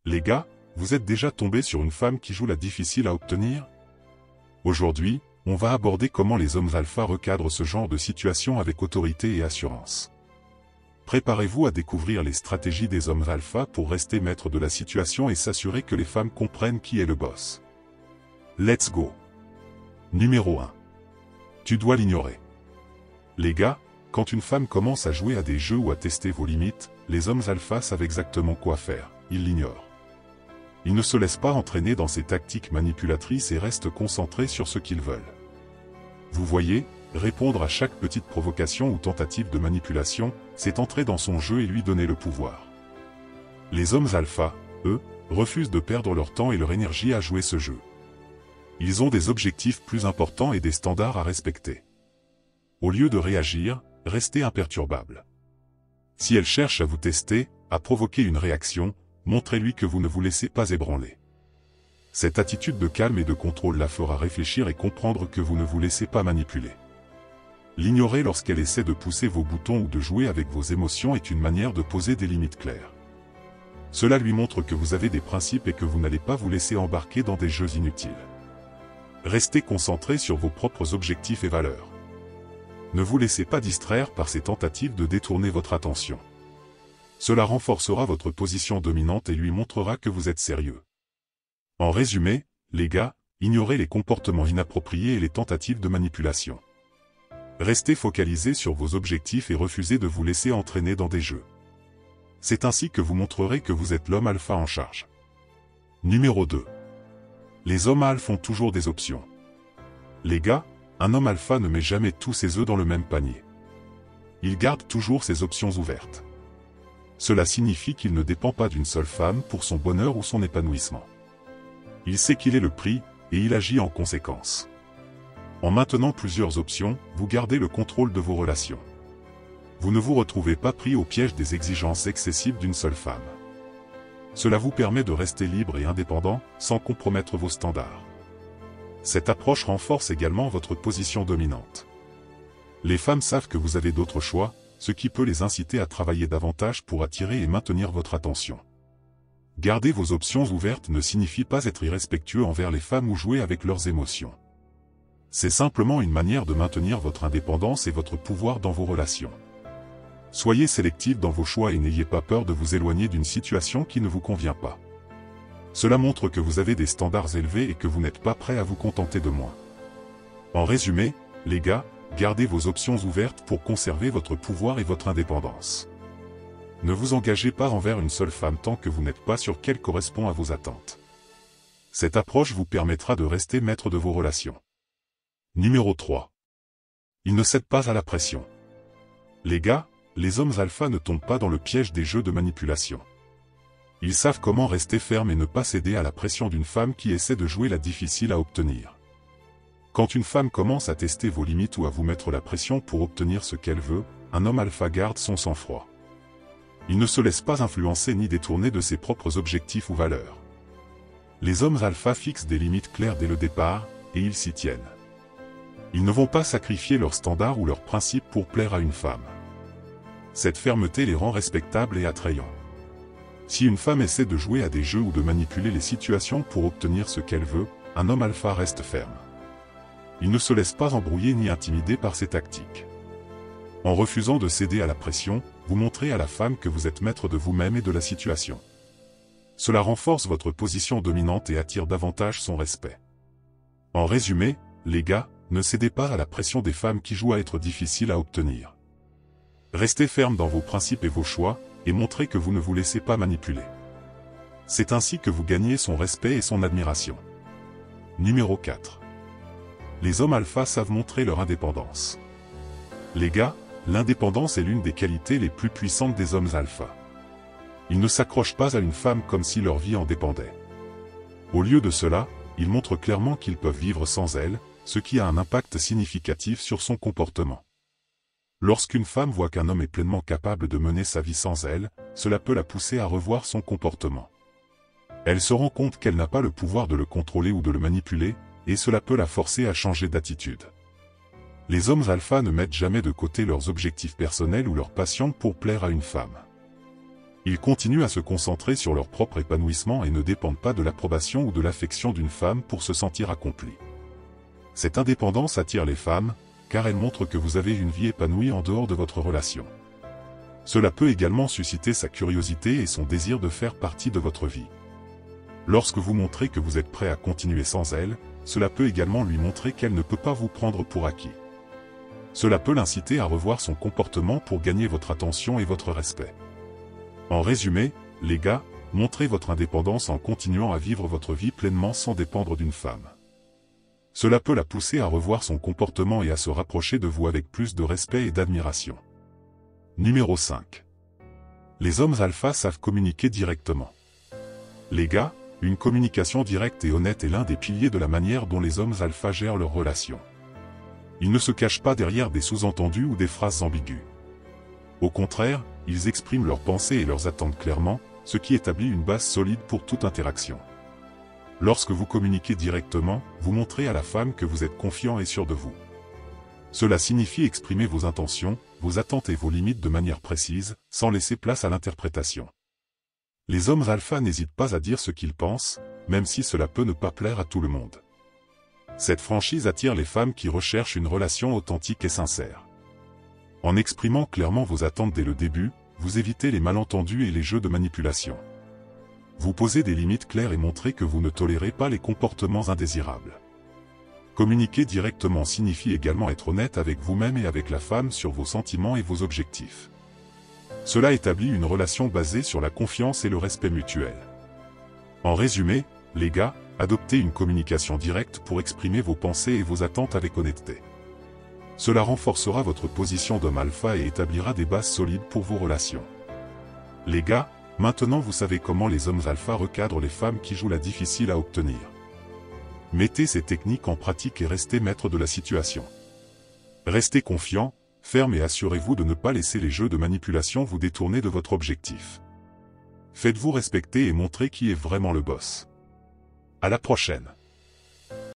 Les gars, vous êtes déjà tombé sur une femme qui joue la difficile à obtenir? Aujourd'hui, on va aborder comment les hommes alpha recadrent ce genre de situation avec autorité et assurance. Préparez-vous à découvrir les stratégies des hommes alpha pour rester maître de la situation et s'assurer que les femmes comprennent qui est le boss. Let's go! Numéro 1. Tu dois l'ignorer. Les gars, quand une femme commence à jouer à des jeux ou à tester vos limites, les hommes alpha savent exactement quoi faire, ils l'ignorent. Ils ne se laissent pas entraîner dans ces tactiques manipulatrices et restent concentrés sur ce qu'ils veulent. Vous voyez, répondre à chaque petite provocation ou tentative de manipulation, c'est entrer dans son jeu et lui donner le pouvoir. Les hommes alpha, eux, refusent de perdre leur temps et leur énergie à jouer ce jeu. Ils ont des objectifs plus importants et des standards à respecter. Au lieu de réagir, restez imperturbable. Si elle cherche à vous tester, à provoquer une réaction, montrez-lui que vous ne vous laissez pas ébranler. Cette attitude de calme et de contrôle la fera réfléchir et comprendre que vous ne vous laissez pas manipuler. L'ignorer lorsqu'elle essaie de pousser vos boutons ou de jouer avec vos émotions est une manière de poser des limites claires. Cela lui montre que vous avez des principes et que vous n'allez pas vous laisser embarquer dans des jeux inutiles. Restez concentré sur vos propres objectifs et valeurs. Ne vous laissez pas distraire par ces tentatives de détourner votre attention. Cela renforcera votre position dominante et lui montrera que vous êtes sérieux. En résumé, les gars, ignorez les comportements inappropriés et les tentatives de manipulation. Restez focalisés sur vos objectifs et refusez de vous laisser entraîner dans des jeux. C'est ainsi que vous montrerez que vous êtes l'homme alpha en charge. Numéro 2. Les hommes alpha ont toujours des options. Les gars, un homme alpha ne met jamais tous ses œufs dans le même panier. Il garde toujours ses options ouvertes. Cela signifie qu'il ne dépend pas d'une seule femme pour son bonheur ou son épanouissement. Il sait qu'il est le prix, et il agit en conséquence. En maintenant plusieurs options, vous gardez le contrôle de vos relations. Vous ne vous retrouvez pas pris au piège des exigences excessives d'une seule femme. Cela vous permet de rester libre et indépendant, sans compromettre vos standards. Cette approche renforce également votre position dominante. Les femmes savent que vous avez d'autres choix, ce qui peut les inciter à travailler davantage pour attirer et maintenir votre attention. Garder vos options ouvertes ne signifie pas être irrespectueux envers les femmes ou jouer avec leurs émotions. C'est simplement une manière de maintenir votre indépendance et votre pouvoir dans vos relations. Soyez sélectif dans vos choix et n'ayez pas peur de vous éloigner d'une situation qui ne vous convient pas. Cela montre que vous avez des standards élevés et que vous n'êtes pas prêt à vous contenter de moins. En résumé, les gars, gardez vos options ouvertes pour conserver votre pouvoir et votre indépendance. Ne vous engagez pas envers une seule femme tant que vous n'êtes pas sûr qu'elle correspond à vos attentes. Cette approche vous permettra de rester maître de vos relations. Numéro 3. Ils ne cèdent pas à la pression. Les gars, les hommes alpha ne tombent pas dans le piège des jeux de manipulation. Ils savent comment rester fermes et ne pas céder à la pression d'une femme qui essaie de jouer la difficile à obtenir. Quand une femme commence à tester vos limites ou à vous mettre la pression pour obtenir ce qu'elle veut, un homme alpha garde son sang-froid. Il ne se laisse pas influencer ni détourner de ses propres objectifs ou valeurs. Les hommes alpha fixent des limites claires dès le départ, et ils s'y tiennent. Ils ne vont pas sacrifier leurs standards ou leurs principes pour plaire à une femme. Cette fermeté les rend respectables et attrayants. Si une femme essaie de jouer à des jeux ou de manipuler les situations pour obtenir ce qu'elle veut, un homme alpha reste ferme. Il ne se laisse pas embrouiller ni intimider par ces tactiques. En refusant de céder à la pression, vous montrez à la femme que vous êtes maître de vous-même et de la situation. Cela renforce votre position dominante et attire davantage son respect. En résumé, les gars, ne cédez pas à la pression des femmes qui jouent à être difficiles à obtenir. Restez ferme dans vos principes et vos choix, et montrez que vous ne vous laissez pas manipuler. C'est ainsi que vous gagnez son respect et son admiration. Numéro 4. Les hommes alpha savent montrer leur indépendance. Les gars, l'indépendance est l'une des qualités les plus puissantes des hommes alpha. Ils ne s'accrochent pas à une femme comme si leur vie en dépendait. Au lieu de cela, ils montrent clairement qu'ils peuvent vivre sans elle, ce qui a un impact significatif sur son comportement. Lorsqu'une femme voit qu'un homme est pleinement capable de mener sa vie sans elle, cela peut la pousser à revoir son comportement. Elle se rend compte qu'elle n'a pas le pouvoir de le contrôler ou de le manipuler, et cela peut la forcer à changer d'attitude. Les hommes alpha ne mettent jamais de côté leurs objectifs personnels ou leurs passions pour plaire à une femme. Ils continuent à se concentrer sur leur propre épanouissement et ne dépendent pas de l'approbation ou de l'affection d'une femme pour se sentir accomplis. Cette indépendance attire les femmes, car elle montre que vous avez une vie épanouie en dehors de votre relation. Cela peut également susciter sa curiosité et son désir de faire partie de votre vie. Lorsque vous montrez que vous êtes prêt à continuer sans elle, cela peut également lui montrer qu'elle ne peut pas vous prendre pour acquis. Cela peut l'inciter à revoir son comportement pour gagner votre attention et votre respect. En résumé, les gars, montrez votre indépendance en continuant à vivre votre vie pleinement sans dépendre d'une femme. Cela peut la pousser à revoir son comportement et à se rapprocher de vous avec plus de respect et d'admiration. Numéro 5. Les hommes alpha savent communiquer directement. Les gars, une communication directe et honnête est l'un des piliers de la manière dont les hommes alpha gèrent leurs relations. Ils ne se cachent pas derrière des sous-entendus ou des phrases ambiguës. Au contraire, ils expriment leurs pensées et leurs attentes clairement, ce qui établit une base solide pour toute interaction. Lorsque vous communiquez directement, vous montrez à la femme que vous êtes confiant et sûr de vous. Cela signifie exprimer vos intentions, vos attentes et vos limites de manière précise, sans laisser place à l'interprétation. Les hommes alpha n'hésitent pas à dire ce qu'ils pensent, même si cela peut ne pas plaire à tout le monde. Cette franchise attire les femmes qui recherchent une relation authentique et sincère. En exprimant clairement vos attentes dès le début, vous évitez les malentendus et les jeux de manipulation. Vous posez des limites claires et montrez que vous ne tolérez pas les comportements indésirables. Communiquer directement signifie également être honnête avec vous-même et avec la femme sur vos sentiments et vos objectifs. Cela établit une relation basée sur la confiance et le respect mutuel. En résumé, les gars, adoptez une communication directe pour exprimer vos pensées et vos attentes avec honnêteté. Cela renforcera votre position d'homme alpha et établira des bases solides pour vos relations. Les gars, maintenant vous savez comment les hommes alpha recadrent les femmes qui jouent la difficile à obtenir. Mettez ces techniques en pratique et restez maître de la situation. Restez confiant, ferme et assurez-vous de ne pas laisser les jeux de manipulation vous détourner de votre objectif. Faites-vous respecter et montrez qui est vraiment le boss. À la prochaine.